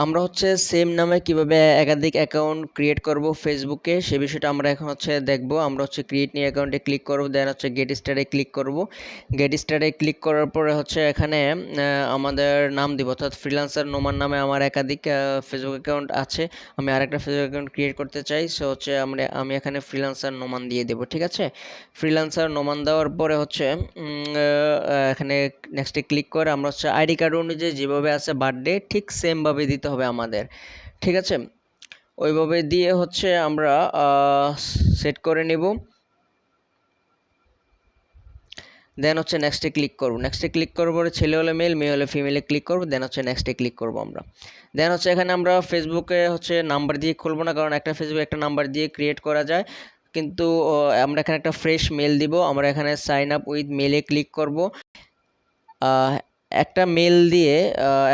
আমরা হচ্ছে সেম নামে কিভাবে একাধিক অ্যাকাউন্ট ক্রিয়েট করব ফেসবুকে, সে বিষয়টা আমরা এখন হচ্ছে দেখব। আমরা হচ্ছে ক্রিয়েট নিউ অ্যাকাউন্টে ক্লিক করব, দেন হচ্ছে গেট স্টার্টে ক্লিক করব। গেট স্টার্টে ক্লিক করার পরে হচ্ছে এখানে আমাদের নাম দিব, অর্থাৎ ফ্রিল্যান্সার নোমান নামে আমার একাধিক ফেসবুক অ্যাকাউন্ট আছে। আমি আরেকটা ফেসবুক অ্যাকাউন্ট ক্রিয়েট করতে চাই, সো হচ্ছে আমি এখানে ফ্রিল্যান্সার নোমান দিয়ে দেবো। ঠিক আছে, ফ্রিল্যান্সার নোমান দেওয়ার পরে হচ্ছে এখানে নেক্সটে ক্লিক করে আমরা হচ্ছে আইডি কার্ড অনুযায়ী যেভাবে আছে বার্থডে ঠিক সেমভাবে দিতে হবে আমাদের। ঠিক আছে, ওইভাবে দিয়ে হচ্ছে আমরা সেট করে নেব। দেন হচ্ছে নেক্সটে ক্লিক করব। নেক্সটে ক্লিক করার পরে ছেলে হলে মেল, মেয়ে হলে ফিমেলে ক্লিক করব। দেন হচ্ছে নেক্সটে ক্লিক করব আমরা। দেন হচ্ছে এখানে আমরা ফেসবুকে হচ্ছে নাম্বার দিয়ে খুলবো না, কারণ একটা ফেসবুক একটা নাম্বার দিয়ে ক্রিয়েট করা যায়, কিন্তু আমরা এখানে একটা ফ্রেশ মেল দিব। আমরা এখানে সাইন আপ উইথ মেলে ক্লিক করব। একটা মেল দিয়ে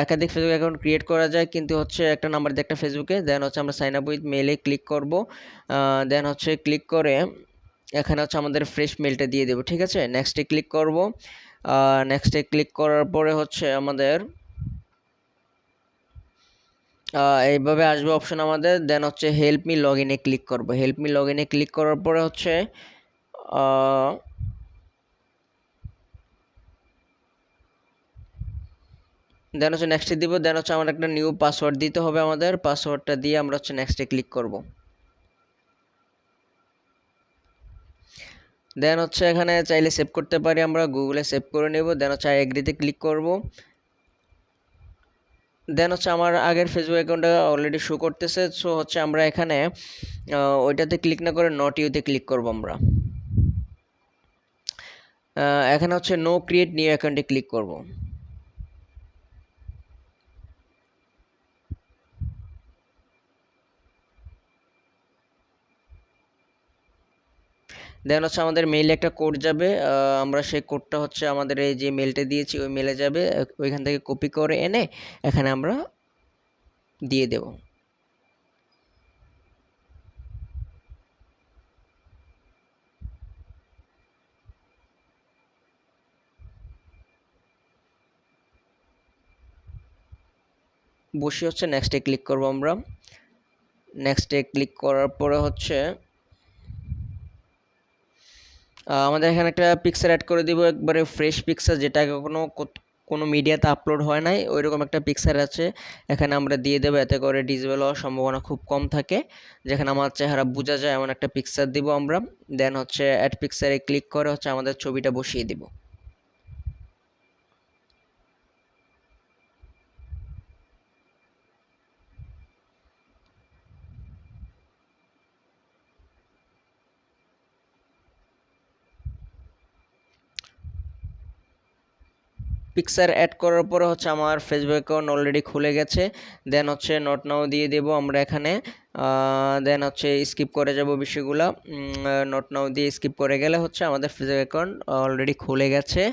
একাধিক ফেসবুক অ্যাকাউন্ট ক্রিয়েট করা যায়, কিন্তু হচ্ছে একটা নাম্বার দিয়ে একটা ফেসবুকে। দেন হচ্ছে আমরা সাইন আপ উইথ মেলে ক্লিক করব। দেন হচ্ছে ক্লিক করে এখানে হচ্ছে আমাদের ফ্রেশ মেলটা দিয়ে দেবো। ঠিক আছে, নেক্সটে ক্লিক করব। নেক্সটে ক্লিক করার পরে হচ্ছে আমাদের এইভাবে আসবে অপশন আমাদের। দেন হচ্ছে হেল্প মি লগ ইনে ক্লিক করব। হেল্প মি লগ ইনে ক্লিক করার পরে হচ্ছে দেন হচ্ছে নেক্সটে দিব। দেন হচ্ছে আমার একটা নিউ পাসওয়ার্ড দিতে হবে, আমাদের পাসওয়ার্ডটা দিয়ে আমরা হচ্ছে নেক্সটে ক্লিক করব। দেন হচ্ছে এখানে চাইলে সেভ করতে পারি, আমরা গুগলে সেভ করে নেব। দেন হচ্ছে এগ্রিতে ক্লিক করব। দেন হচ্ছে আমার আগের ফেসবুক অ্যাকাউন্টটা অলরেডি শো করতেছে, সো হচ্ছে আমরা এখানে ওইটাতে ক্লিক না করে নট ইউতে ক্লিক করব আমরা। এখানে হচ্ছে নো ক্রিয়েট নিউ অ্যাকাউন্টে ক্লিক করব। দেন হচ্ছে আমাদের মেইলে একটা কোড যাবে, আমরা সেই কোডটা হচ্ছে আমাদের এই যে মেলটা দিয়েছি ওই মেলে যাবে, ওইখান থেকে কপি করে এনে এখানে আমরা দিয়ে দেব। বসে হচ্ছে নেক্সটে ক্লিক করব আমরা। নেক্সটে ক্লিক করার পরে হচ্ছে আমাদের এখানে একটা পিকচার অ্যাড করে দিব, একবারে ফ্রেশ পিকচার, যেটা কোনো মিডিয়াতে আপলোড হয় নাই, ওইরকম একটা পিকচার আছে এখানে আমরা দিয়ে দেবো, এতে করে ডিসেবল হওয়ার সম্ভাবনা খুব কম থাকে, যেখানে আমার চেহারা বোঝা যায় এমন একটা পিকচার দিব আমরা। দেন হচ্ছে অ্যাড পিকচারে ক্লিক করে হচ্ছে আমাদের ছবিটা বসিয়ে দিব। পিকচার অ্যাড করার পরে হচ্ছে আমার ফেসবুক অ্যাকাউন্ট অলরেডি খুলে গেছে। দেন হচ্ছে নট নাও দিয়ে দেবো আমরা এখানে। দেন হচ্ছে স্কিপ করে যাব বিষয়গুলো। নট নাও দিয়ে স্কিপ করে গেলে হচ্ছে আমাদের ফেসবুক অ্যাকাউন্ট অলরেডি খুলে গেছে।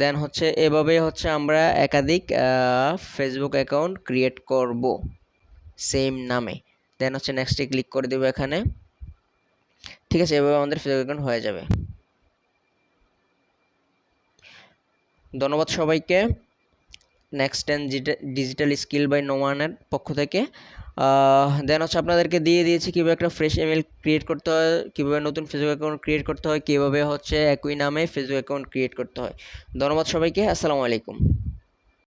দেন হচ্ছে এভাবে হচ্ছে আমরা একাধিক ফেসবুক অ্যাকাউন্ট ক্রিয়েট করব সেম নামে। দেন হচ্ছে নেক্সটে ক্লিক করে দেবো এখানে। ঠিক আছে, এভাবে আমাদের ফেসবুক অ্যাকাউন্ট হয়ে যাবে। ধন্যবাদ সবাইকে। Next and digital skill by নোমানের পক্ষ থেকে। দেন হচ্ছে আপনাদেরকে দিয়ে দিয়েছি কীভাবে একটা ফ্রেশ ইমেল ক্রিয়েট করতে হয়, কীভাবে নতুন ফেসবুক অ্যাকাউন্ট ক্রিয়েট করতে হয়, কীভাবে হচ্ছে একই নামে ফেসবুক অ্যাকাউন্ট ক্রিয়েট করতে হয়। ধন্যবাদ সবাইকে, আসসালামু আলাইকুম।